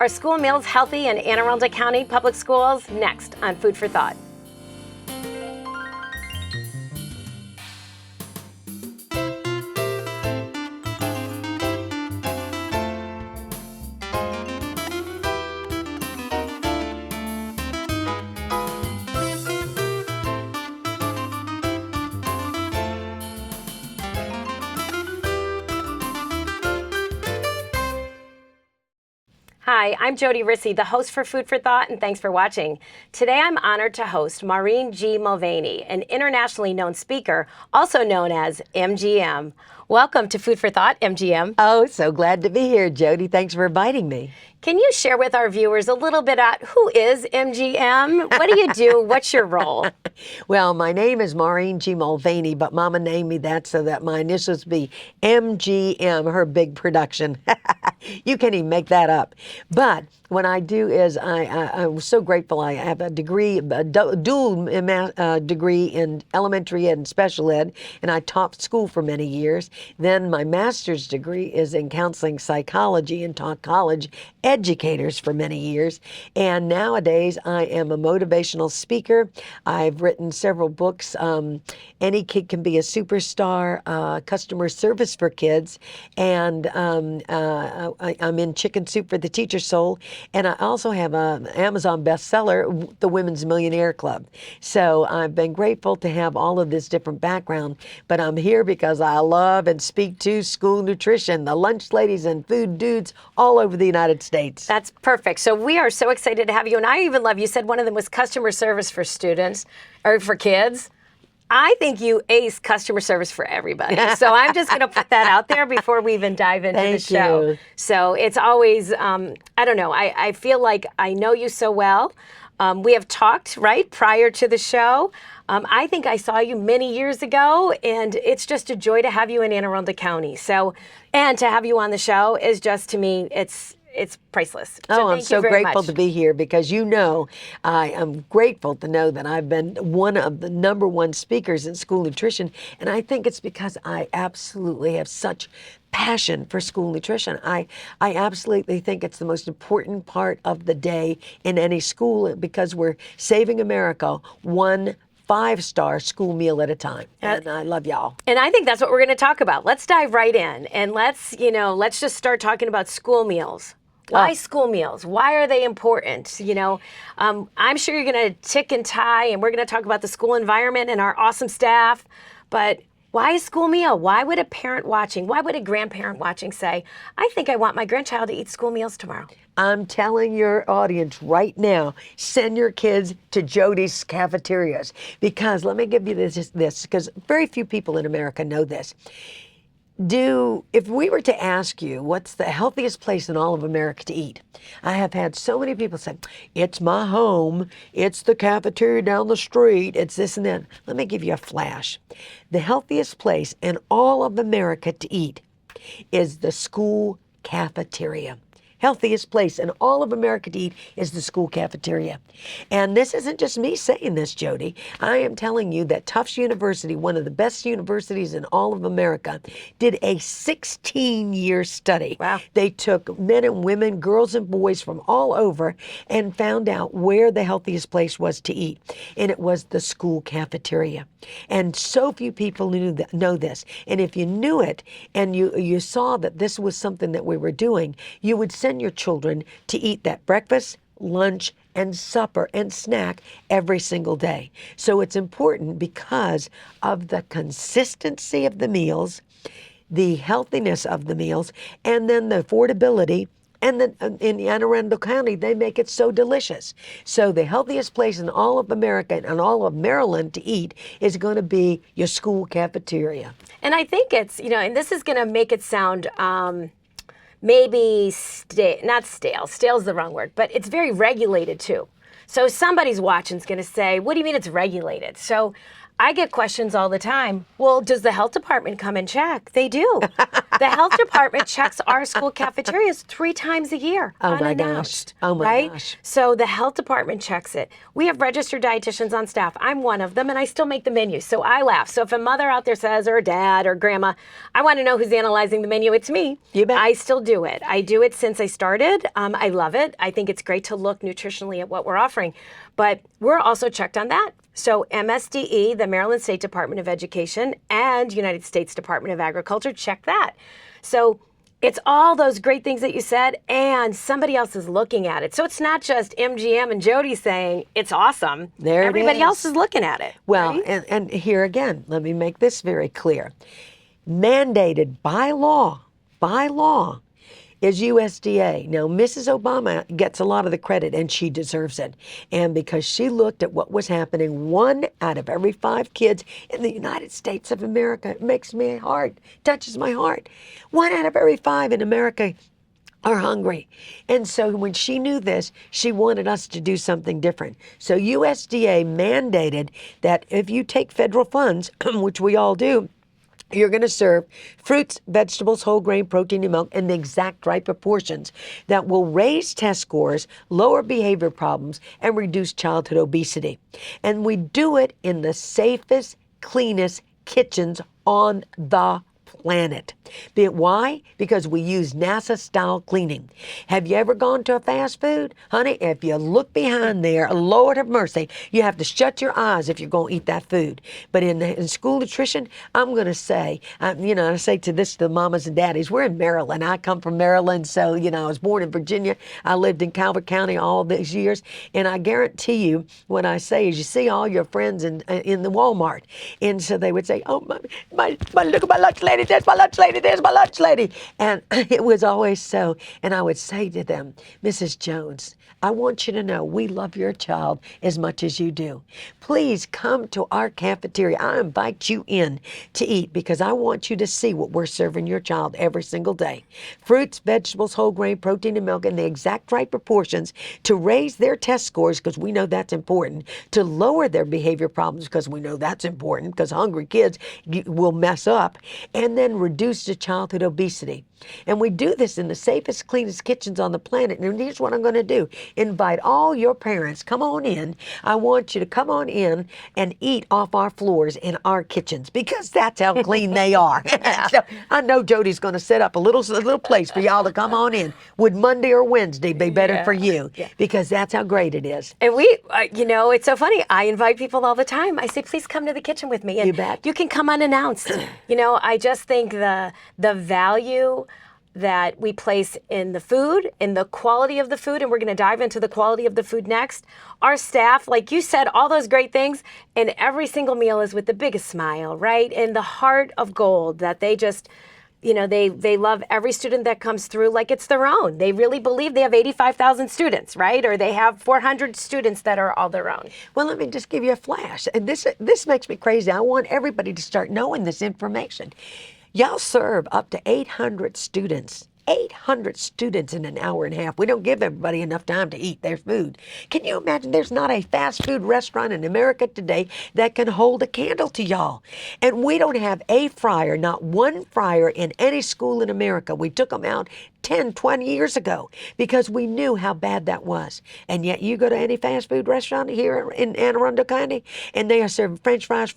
Are school meals healthy in Anne Arundel County Public Schools? Next on Food for Thought. Hi, I'm Jody Rissy, the host for Food for Thought, and thanks for watching. Today I'm honored to host Maureen G. Mulvaney, an internationally known speaker, also known as MGM. Welcome to Food for Thought, MGM. Oh, so glad to be here, Jody. Thanks for inviting me. Can you share with our viewers a little bit about who is MGM? What do you do? What's your role? Well, my name is Maureen G. Mulvaney, but Mama named me that so that my initials be MGM, her big production. You can't even make that up. But what I do is I'm so grateful. I have a degree, a dual degree in elementary ed and special ed, and I taught school for many years. Then my master's degree is in counseling psychology and taught college educators for many years. And nowadays I am a motivational speaker. I've written several books. Any Kid Can Be a Superstar, Customer Service for Kids, and I'm in Chicken Soup for the Teacher's Soul. And I also have an Amazon bestseller, The Women's Millionaire Club. So I've been grateful to have all of this different background, but I'm here because I love and speak to school nutrition, the lunch ladies and food dudes all over the United States. That's perfect. So we are so excited to have you. And I even love, you said one of them was customer service for students or for kids. I think you ace customer service for everybody. So I'm just going to put that out there before we even dive into the show. You. So it's always, I don't know, I feel like I know you so well. We have talked, right, prior to the show. I think I saw you many years ago, and it's just a joy to have you in Anne Arundel County. So, and to have you on the show is just, to me, it's priceless. So I'm so grateful to be here because I am grateful to know that I've been one of the #1 speakers in school nutrition, and I think it's because I absolutely have such passion for school nutrition. I absolutely think it's the most important part of the day in any school because we're saving America one 5-star school meal at a time. And I love y'all. And I think that's what we're going to talk about. Let's dive right in and let's just start talking about school meals. Why school meals? Why are they important? I'm sure you're going to tick and tie, and we're going to talk about the school environment and our awesome staff. But why a school meal? Why would a parent watching, why would a grandparent watching say, I think I want my grandchild to eat school meals tomorrow? I'm telling your audience right now, send your kids to Jody's cafeterias. Because let me give you this, because very few people in America know this. If we were to ask you what's the healthiest place in all of America to eat, I have had so many people say, it's my home, it's the cafeteria down the street, it's this and that. Let me give you a flash. The healthiest place in all of America to eat is the school cafeteria. Healthiest place in all of America to eat is the school cafeteria. And this isn't just me saying this, Jody. I am telling you that Tufts University, one of the best universities in all of America, did a 16-year study. Wow. They took men and women, girls and boys from all over and found out where the healthiest place was to eat. And it was the school cafeteria. And so few people know this. And if you knew it and you saw that this was something that we were doing, you would send your children to eat that breakfast, lunch, and supper and snack every single day. So it's important because of the consistency of the meals, the healthiness of the meals, and then the affordability. And then in Anne Arundel County, they make it so delicious. So the healthiest place in all of America and all of Maryland to eat is going to be your school cafeteria. And I think it's, and this is going to make it sound maybe not stale. Stale's the wrong word, but it's very regulated too. So somebody's watching is going to say, what do you mean it's regulated? So I get questions all the time. Well, does the health department come and check? They do. The health department checks our school cafeterias 3 times a year, Oh my unannounced. gosh. Oh my right? gosh. So the health department checks it. We have registered dietitians on staff. I'm one of them, and I still make the menu. So I laugh. So if a mother out there says, or a dad or grandma, I want to know who's analyzing the menu, it's me. You bet. I still do it. I do it since I started. I love it. I think it's great to look nutritionally at what we're offering. But we're also checked on that. So MSDE, the Maryland State Department of Education, and United States Department of Agriculture check that. So it's all those great things that you said, and somebody else is looking at it. So it's not just MGM and Jody saying it's awesome. There it Everybody is. else is looking at it. Well, right? and here again, let me make this very clear. Mandated by law, is USDA. Now, Mrs. Obama gets a lot of the credit, and she deserves it. And because she looked at what was happening, 1 out of every 5 kids in the United States of America, it makes my heart, touches my heart. 1 out of every 5 in America are hungry. And so when she knew this, she wanted us to do something different. So USDA mandated that if you take federal funds, which we all do, you're going to serve fruits, vegetables, whole grain, protein, and milk in the exact right proportions that will raise test scores, lower behavior problems, and reduce childhood obesity. And we do it in the safest, cleanest kitchens on the planet. Why? Because we use NASA-style cleaning. Have you ever gone to a fast food? Honey, if you look behind there, Lord have mercy, you have to shut your eyes if you're going to eat that food. But in school nutrition, I'm going to say, I say to the mamas and daddies, we're in Maryland. I come from Maryland, so, I was born in Virginia. I lived in Calvert County all these years, and I guarantee you, what I say is you see all your friends in the Walmart, and so they would say, oh, my look at my lunch lady, there's my lunch lady, there's my lunch lady. And it was always so. And I would say to them, Mrs. Jones, I want you to know we love your child as much as you do. Please come to our cafeteria. I invite you in to eat because I want you to see what we're serving your child every single day. Fruits, vegetables, whole grain, protein, and milk in the exact right proportions to raise their test scores because we know that's important, to lower their behavior problems because we know that's important because hungry kids will mess up, and then reduce the childhood obesity. And we do this in the safest, cleanest kitchens on the planet. And here's what I'm going to do. Invite all your parents. Come on in. I want you to come on in and eat off our floors in our kitchens because that's how clean they are. So I know Jody's going to set up a little place for y'all to come on in. Would Monday or Wednesday be better for you? Yeah. Because that's how great it is. And we, it's so funny. I invite people all the time. I say, please come to the kitchen with me. And you bet. You can come unannounced. I just think the value that we place in the food, in the quality of the food, and we're going to dive into the quality of the food next. Our staff, like you said, all those great things, and every single meal is with the biggest smile, right? And the heart of gold that they just, they love every student that comes through like it's their own. They really believe they have 85,000 students, right? Or they have 400 students that are all their own. Well, let me just give you a flash. And this makes me crazy. I want everybody to start knowing this information. Y'all serve up to 800 students. 800 students in an hour and a half. We don't give everybody enough time to eat their food. Can you imagine there's not a fast food restaurant in America today that can hold a candle to y'all? And we don't have a fryer, not one fryer in any school in America. We took them out 10, 20 years ago because we knew how bad that was. And yet you go to any fast food restaurant here in Anne Arundel County and they are serving French fries.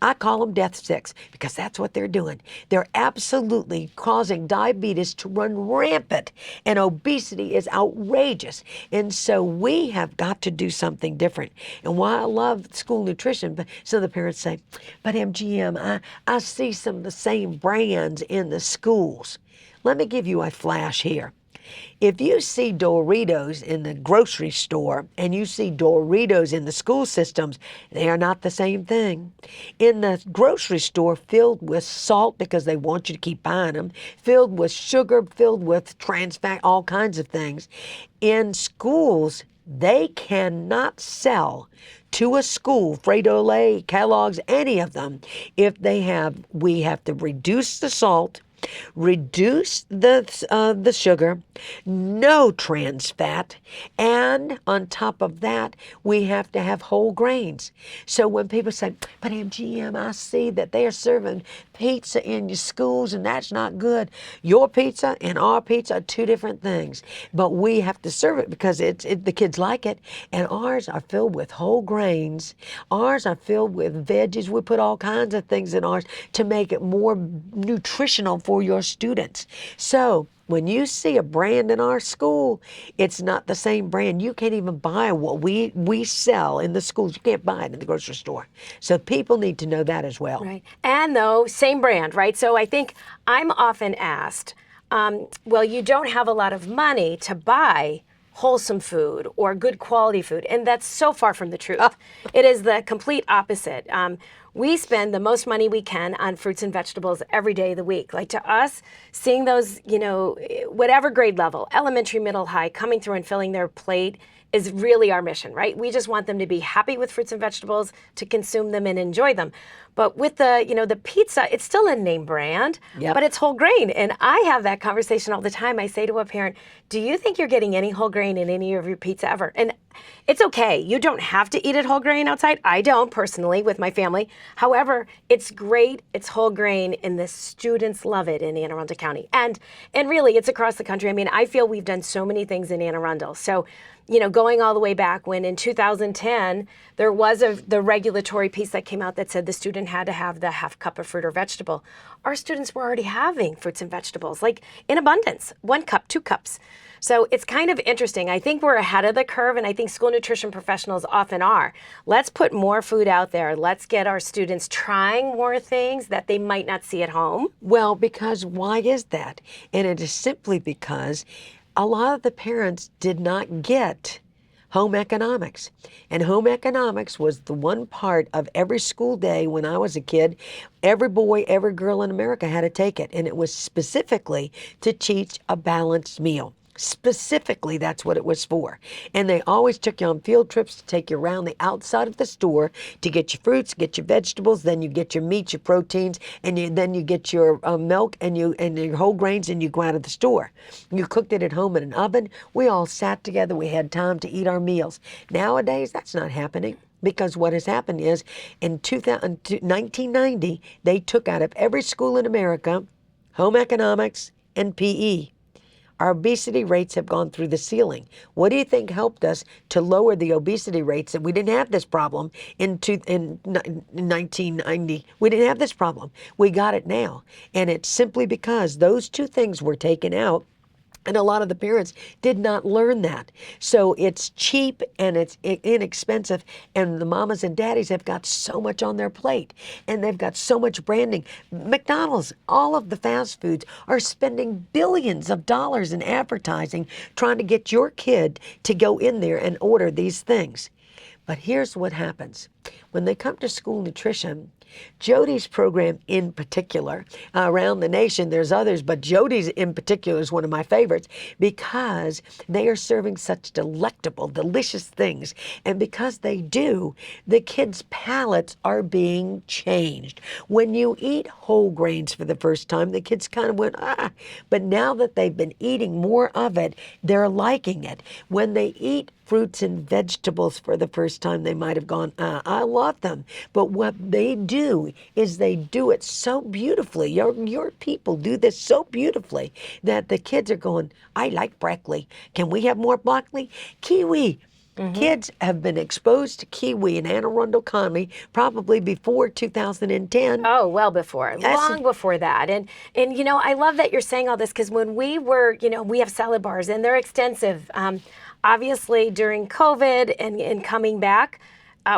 I call them death sticks because that's what they're doing. They're absolutely causing diabetes to run rampant and obesity is outrageous. And so we have got to do something different. And while I love school nutrition, but some of the parents say, but MGM, I see some of the same brands in the schools. Let me give you a flash here. If you see Doritos in the grocery store and you see Doritos in the school systems, they are not the same thing. In the grocery store, filled with salt because they want you to keep buying them, filled with sugar, filled with trans fat, all kinds of things. In schools, they cannot sell to a school, Frito-Lay, Kellogg's, any of them, if we have to reduce the salt, reduce the sugar, no trans fat, and on top of that, we have to have whole grains. So when people say, but MGM, I see that they are serving pizza in your schools and that's not good. Your pizza and our pizza are two different things, but we have to serve it because the kids like it, and ours are filled with whole grains. Ours are filled with veggies. We put all kinds of things in ours to make it more nutritional for your students. So when you see a brand in our school, it's not the same brand. You can't even buy what we sell in the schools. You can't buy it in the grocery store. So people need to know that as well. Right. And though, same brand, right? So I think I'm often asked, well, you don't have a lot of money to buy wholesome food or good quality food. And that's so far from the truth. It is the complete opposite. We spend the most money we can on fruits and vegetables every day of the week. Like to us, seeing those, whatever grade level, elementary, middle, high, coming through and filling their plate is really our mission, right? We just want them to be happy with fruits and vegetables, to consume them and enjoy them. But with the pizza, it's still a name brand, but it's whole grain. And I have that conversation all the time. I say to a parent, do you think you're getting any whole grain in any of your pizza ever? And it's okay. You don't have to eat it whole grain outside. I don't personally with my family. However, it's great. It's whole grain and the students love it in Anne Arundel County. And really, it's across the country. I mean, I feel we've done so many things in Anne Arundel. So, going all the way back when in 2010, there was the regulatory piece that came out that said the student had to have the half cup of fruit or vegetable. Our students were already having fruits and vegetables, like in abundance, 1 cup, 2 cups. So it's kind of interesting. I think we're ahead of the curve, and I think school nutrition professionals often are. Let's put more food out there. Let's get our students trying more things that they might not see at home. Well, because why is that? And it is simply because a lot of the parents did not get home economics. And home economics was the one part of every school day when I was a kid. Every boy, every girl in America had to take it. And it was specifically to teach a balanced meal. Specifically, that's what it was for. And they always took you on field trips to take you around the outside of the store to get your fruits, get your vegetables, then you get your meats, your proteins, and then you get your milk and your whole grains, and you go out of the store. You cooked it at home in an oven. We all sat together. We had time to eat our meals. Nowadays, that's not happening. Because what has happened is in 1990, they took out of every school in America home economics and PE. Our obesity rates have gone through the ceiling. What do you think helped us to lower the obesity rates? And we didn't have this problem in 1990. We didn't have this problem. We got it now. And it's simply because those two things were taken out. And a lot of the parents did not learn that. So it's cheap and it's inexpensive. And the mamas and daddies have got so much on their plate. And they've got so much branding. McDonald's, all of the fast foods are spending billions of dollars in advertising trying to get your kid to go in there and order these things. But here's what happens. When they come to school nutrition, Jody's program in particular, around the nation, there's others, but Jody's in particular is one of my favorites because they are serving such delectable, delicious things. And because they do, the kids' palates are being changed. When you eat whole grains for the first time, the kids kind of went, but now that they've been eating more of it, they're liking it. When they eat fruits and vegetables for the first time, they might have gone, I love them. But what they do is they do it so beautifully. Your people do this so beautifully that the kids are going, I like broccoli. Can we have more broccoli? Kiwi. Mm-hmm. Kids have been exposed to kiwi in Anne Arundel County probably before 2010. Oh, well before, long before that. And I love that you're saying all this because when we were, we have salad bars and they're extensive. Obviously, during COVID and coming back,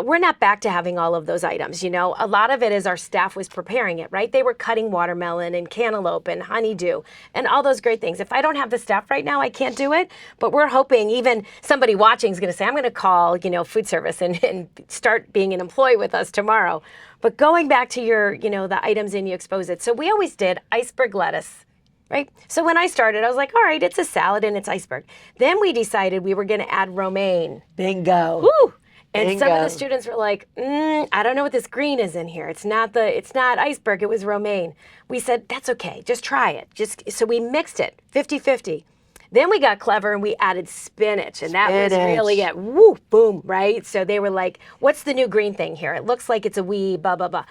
we're not back to having all of those items. A lot of it is our staff was preparing it, right? They were cutting watermelon and cantaloupe and honeydew and all those great things. If I don't have the staff right now, I can't do it. But we're hoping even somebody watching is going to say, I'm going to call, food service and start being an employee with us tomorrow. But going back to your, the items and you expose it. So we always did iceberg lettuce. Right? So when I started, I was like, all right, it's a salad and it's iceberg. Then we decided we were going to add romaine. Bingo. Woo! And some of the Bingo. students were like, I don't know what this green is in here. It's not iceberg, it was romaine. We said, that's okay, just try it. So we mixed it, 50-50. Then we got clever and we added spinach, and that was really Spinach. it. Woo, boom, right? So they were like, what's the new green thing here? It looks like it's a wee, blah, blah, blah.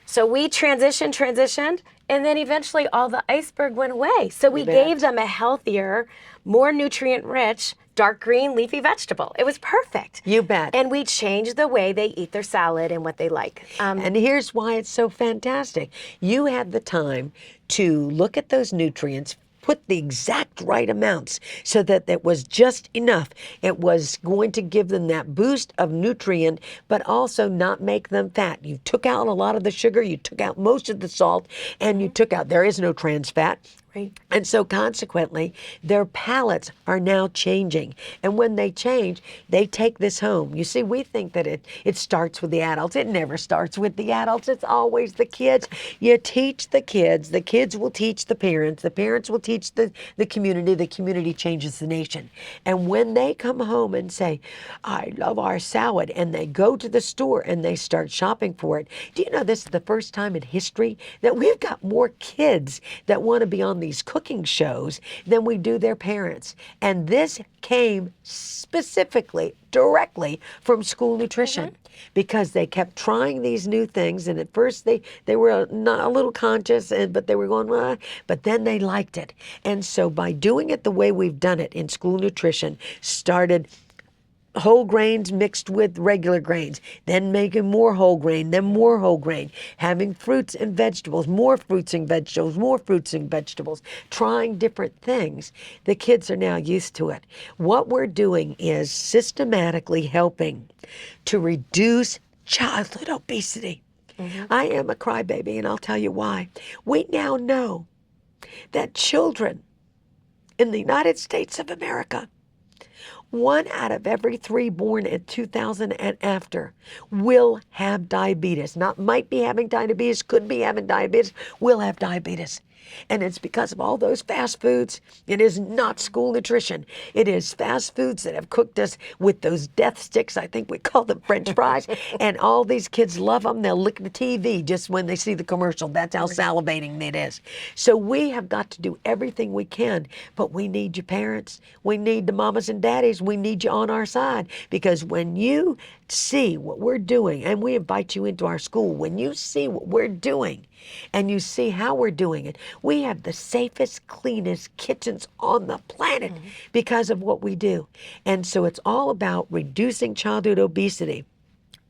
So we transitioned, and then eventually all the iceberg went away. So we gave them a healthier, more nutrient-rich, dark green leafy vegetable. It was perfect. You bet. And we changed the way they eat their salad and what they like. And here's why it's so fantastic. You had the time to look at those nutrients, put the exact right amounts so that it was just enough. It was going to give them that boost of nutrient, but also not make them fat. You took out a lot of the sugar, you took out most of the salt, and you took out, there is no trans fat. Right. And so consequently, their palates are now changing. And when they change, they take this home. You see, we think that it starts with the adults. It never starts with the adults. It's always the kids. You teach the kids will teach the parents will teach the community changes the nation. And when they come home and say, I love our salad, and they go to the store and they start shopping for it, do you know this is the first time in history that we've got more kids that want to be on these cooking shows than we do their parents. And this came specifically, directly from school nutrition, because they kept trying these new things. And at first they were not a little conscious, but they were going, but then they liked it. And so by doing it the way we've done it in school nutrition, started whole grains mixed with regular grains, then making more whole grain, then more whole grain, having fruits and vegetables, more fruits and vegetables, more fruits and vegetables, trying different things. The kids are now used to it. What we're doing is systematically helping to reduce childhood obesity. I am a crybaby, and I'll tell you why. We now know that children in the United States of America, 1 out of every 3 born in 2000 and after will have diabetes. Not might be having diabetes, could be having diabetes, will have diabetes. And it's because of all those fast foods. It is not school nutrition. It is fast foods that have cooked us with those death sticks. I think we call them French fries. And all these kids love them. They'll lick the TV just when they see the commercial. That's how salivating it is. So we have got to do everything we can. But we need your parents. We need the mamas and daddies. We need you on our side. Because when you see what we're doing, and we invite you into our school, when you see what we're doing, and you see how we're doing it, we have the safest, cleanest kitchens on the planet because of what we do. And so it's all about reducing childhood obesity.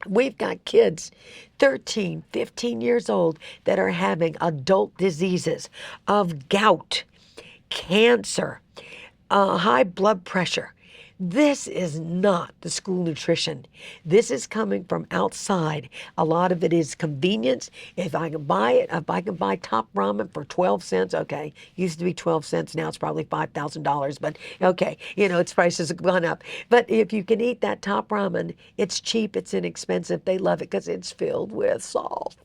We've got kids 13, 15 years old that are having adult diseases of gout, cancer, high blood pressure. This is not the school nutrition. This is coming from outside. A lot of it is convenience. If I can buy it, if I can buy top ramen for 12 cents, okay. Used to be 12 cents, now it's probably $5,000, but okay, its prices have gone up. But if you can eat that top ramen, it's cheap, it's inexpensive. They love it because it's filled with salt.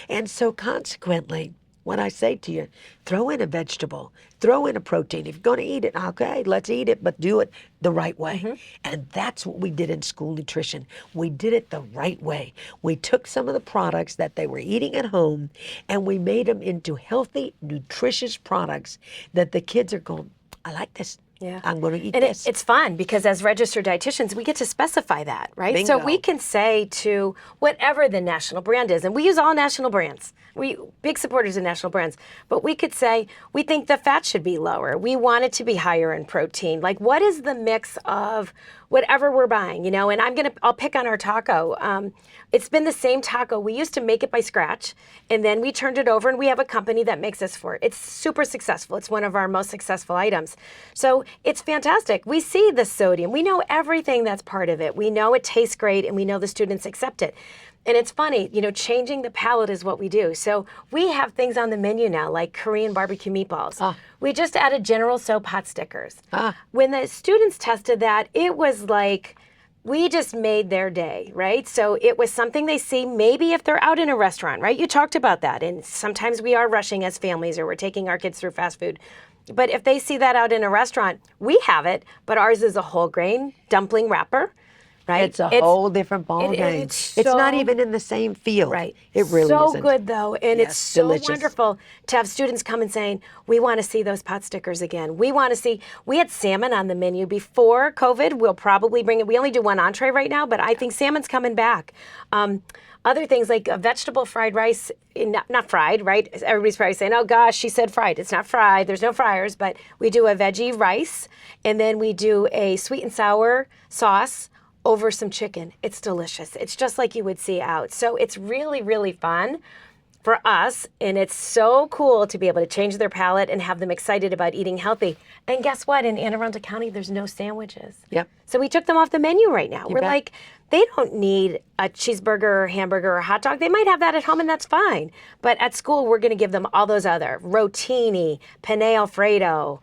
And so consequently, what I say to you, throw in a vegetable, throw in a protein. If you're going to eat it, okay, let's eat it, but do it the right way. And that's what we did in school nutrition. We did it the right way. We took some of the products that they were eating at home, and we made them into healthy, nutritious products that the kids are going, I like this. Yeah. I'm going to eat and this. It's fun because as registered dietitians, we get to specify that, right? Bingo. So we can say to whatever the national brand is, and we use all national brands. We big supporters of national brands, but we could say we think the fat should be lower. We want it to be higher in protein. Like, what is the mix of whatever we're buying, And I'll pick on our taco. It's been the same taco. We used to make it by scratch, and then we turned it over, and we have a company that makes us for it. It's super successful. It's one of our most successful items. So it's fantastic. We see the sodium. We know everything that's part of it. We know it tastes great, and we know the students accept it. And it's funny, changing the palate is what we do. So we have things on the menu now, like Korean barbecue meatballs. We just added General Tso pot stickers. When the students tested that, it was like, we just made their day, right? So it was something they see maybe if they're out in a restaurant, right? You talked about that. And sometimes we are rushing as families, or we're taking our kids through fast food. But if they see that out in a restaurant, we have it, but ours is a whole grain dumpling wrapper right? It's a whole different ball game. It's It's not so even in the same field. right. It really so isn't. good though, and it's Yes, so delicious. wonderful to have students come and saying, "We want to see those pot stickers again. We want to see." We had salmon on the menu before COVID. We'll probably bring it. We only do one entree right now, but I think salmon's coming back. Other things like a vegetable fried rice, not fried, right? Everybody's probably saying, "Oh gosh, she said fried." It's not fried. There's no fryers, but we do a veggie rice, and then we do a sweet and sour sauce over some chicken. It's delicious. It's just like you would see out. So it's really, really fun for us, and it's so cool to be able to change their palate and have them excited about eating healthy. And guess what? In Anne Arundel County, there's no sandwiches. Yep. So we took them off the menu right now. We're bet. like, they don't need a cheeseburger or hamburger or a hot dog. They might have that at home, and that's fine. But at school, we're going to give them all those other rotini, penne alfredo,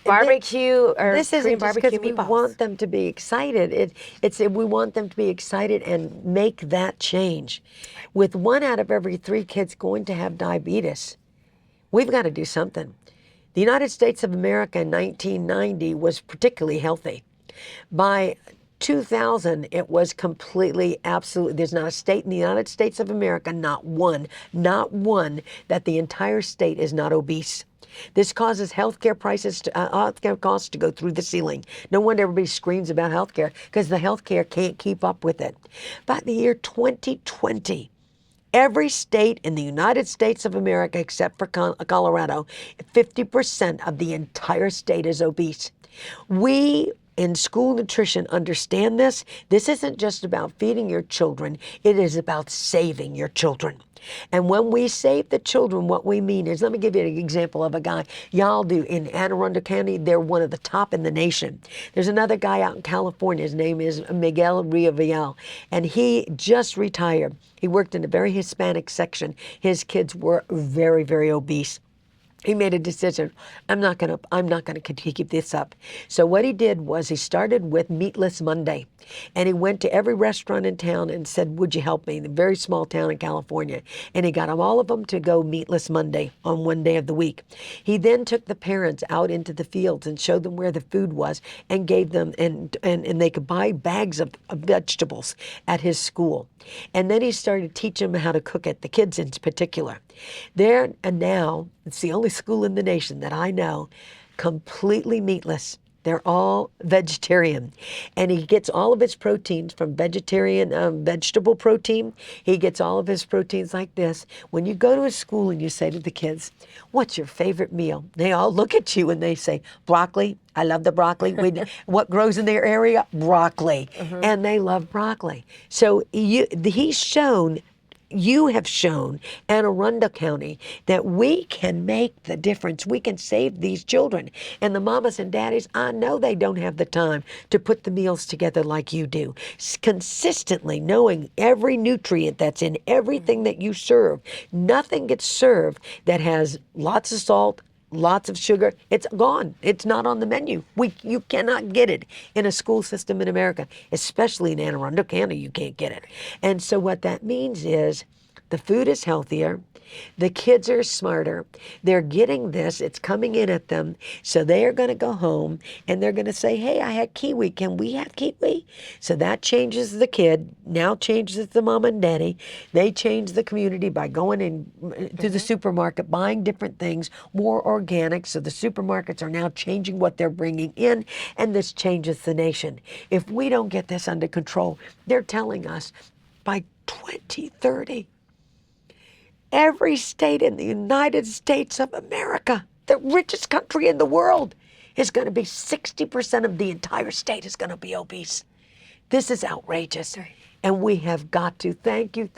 barbecue or this Korean isn't just barbecue because we meatballs. want them to be excited. We want them to be excited and make that change. With 1 out of every 3 kids going to have diabetes, we've got to do something. The United States of America in 1990 was particularly healthy. By 2000, it was completely, absolutely, there's not a state in the United States of America, not one, that the entire state is not obese. This causes healthcare costs to go through the ceiling. No wonder everybody screams about healthcare, because the healthcare can't keep up with it. By the year 2020, every state in the United States of America, except for Colorado, 50% of the entire state is obese. We in school nutrition understand this. This isn't just about feeding your children. It is about saving your children. And when we save the children, what we mean is, let me give you an example of a guy. Y'all do in Anne Arundel County, they're one of the top in the nation. There's another guy out in California. His name is Miguel Riavial, and he just retired. He worked in a very Hispanic section. His kids were very, very obese. He made a decision. I'm not gonna keep this up. So what he did was he started with Meatless Monday, and he went to every restaurant in town and said, "Would you help me?" In a very small town in California, and he got all of them to go Meatless Monday on one day of the week. He then took the parents out into the fields and showed them where the food was, and gave them and they could buy bags of vegetables at his school. And then he started teaching them how to cook it, the kids in particular. There and now, it's the only school in the nation that I know completely meatless. They're all vegetarian. And he gets all of his proteins from vegetarian vegetable protein. He gets all of his proteins like this. When you go to a school and you say to the kids, "What's your favorite meal?" They all look at you and they say, "Broccoli. I love the broccoli." What grows in their area? Broccoli. And they love broccoli. So you have shown Anne Arundel County that we can make the difference. We can save these children. And the mamas and daddies, I know they don't have the time to put the meals together like you do. Consistently knowing every nutrient that's in everything that you serve. Nothing gets served that has lots of salt, lots of sugar. It's gone. It's not on the menu. You cannot get it in a school system in America, especially in Anne Arundel County. You can't get it. And so what that means is the food is healthier. The kids are smarter. They're getting this. It's coming in at them. So they are going to go home and they're going to say, "Hey, I had kiwi. Can we have kiwi?" So that changes the kid, now changes the mom and daddy. They change the community by going in to the supermarket, buying different things, more organic. So the supermarkets are now changing what they're bringing in, and this changes the nation. If we don't get this under control, they're telling us by 2030, every state in the United States of America, the richest country in the world, is going to be 60% of the entire state is going to be obese. This is outrageous. And we have got to thank you,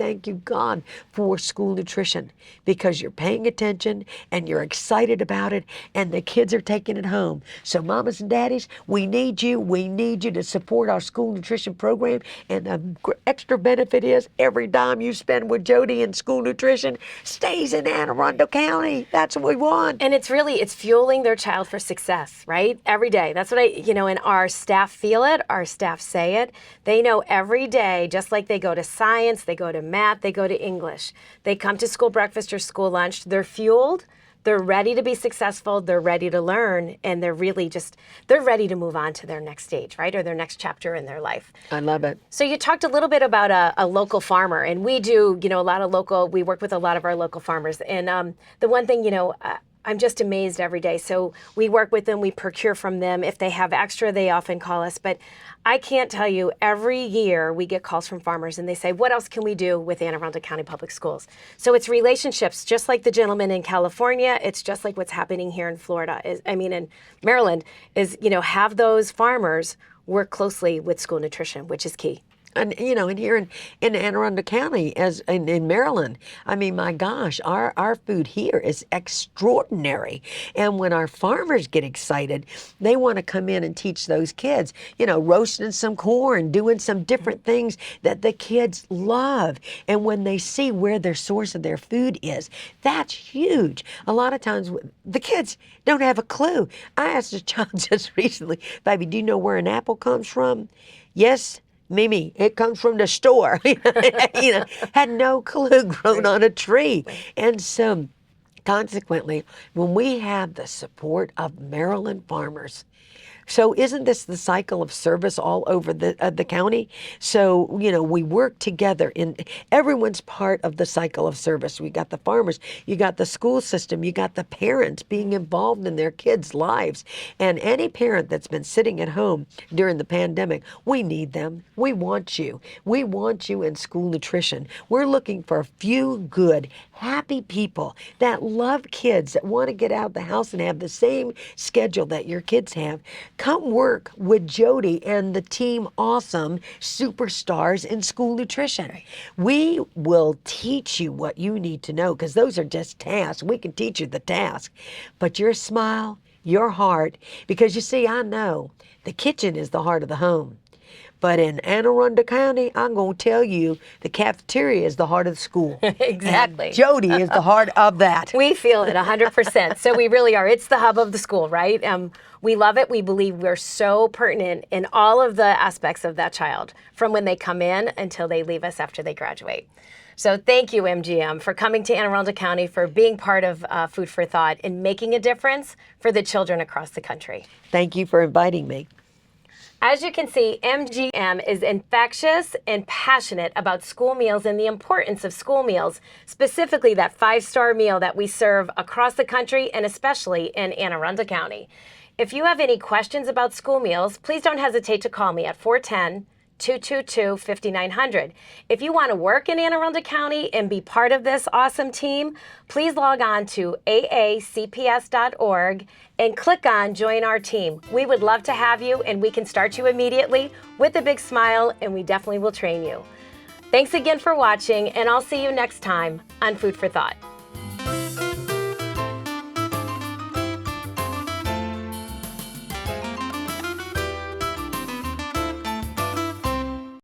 God, for school nutrition, because you're paying attention and you're excited about it, and the kids are taking it home. So mamas and daddies, we need you. We need you to support our school nutrition program. And the extra benefit is every dime you spend with Jody in school nutrition stays in Anne Arundel County. That's what we want. And it's fueling their child for success, right? Every day. That's what and our staff feel it, our staff say it. They know every day, just like they go to science, they go to math, they go to English. They come to school breakfast or school lunch, they're fueled, they're ready to be successful, they're ready to learn, and they're really they're ready to move on to their next stage, right? Or their next chapter in their life. I love it. So you talked a little bit about a local farmer, and we do, a lot of we work with a lot of our local farmers. And the one thing, I'm just amazed every day. So we work with them, we procure from them. If they have extra, they often call us. But I can't tell you, every year we get calls from farmers and they say, what else can we do with Anne Arundel County Public Schools? So it's relationships, just like the gentleman in California. It's just like what's happening here in Florida, in Maryland, have those farmers work closely with school nutrition, which is key. And and here in Anne Arundel County, as in Maryland, I mean, my gosh, our food here is extraordinary. And when our farmers get excited, they want to come in and teach those kids, roasting some corn, doing some different things that the kids love. And when they see where their source of their food is, that's huge. A lot of times the kids don't have a clue. I asked a child just recently, baby, do you know where an apple comes from? Yes. Mimi, it comes from the store. Had no clue, grown on a tree. And so consequently, when we have the support of Maryland farmers, so isn't this the cycle of service all over the county? So, we work together, everyone's part of the cycle of service. We got the farmers, you got the school system, you got the parents being involved in their kids' lives. And any parent that's been sitting at home during the pandemic, we need them. We want you. We want you in school nutrition. We're looking for a few good, happy people that love kids, that want to get out of the house and have the same schedule that your kids have. Come work with Jody and the team Awesome Superstars in School Nutrition. We will teach you what you need to know, because those are just tasks. We can teach you the task. But your smile, your heart, because you see, I know the kitchen is the heart of the home. But in Anne Arundel County, I'm going to tell you, the cafeteria is the heart of the school. Exactly. And Jody is the heart of that. We feel it 100%. So we really are. It's the hub of the school, right? We love it. We believe we're so pertinent in all of the aspects of that child, from when they come in until they leave us after they graduate. So thank you, MGM, for coming to Anne Arundel County, for being part of Food for Thought and making a difference for the children across the country. Thank you for inviting me. As you can see, MGM is infectious and passionate about school meals and the importance of school meals, specifically that 5-star meal that we serve across the country and especially in Anne Arundel County. If you have any questions about school meals, please don't hesitate to call me at 410-222-5900. If you want to work in Anne Arundel County and be part of this awesome team, please log on to aacps.org and click on Join Our Team. We would love to have you, and we can start you immediately with a big smile, and we definitely will train you. Thanks again for watching, and I'll see you next time on Food for Thought.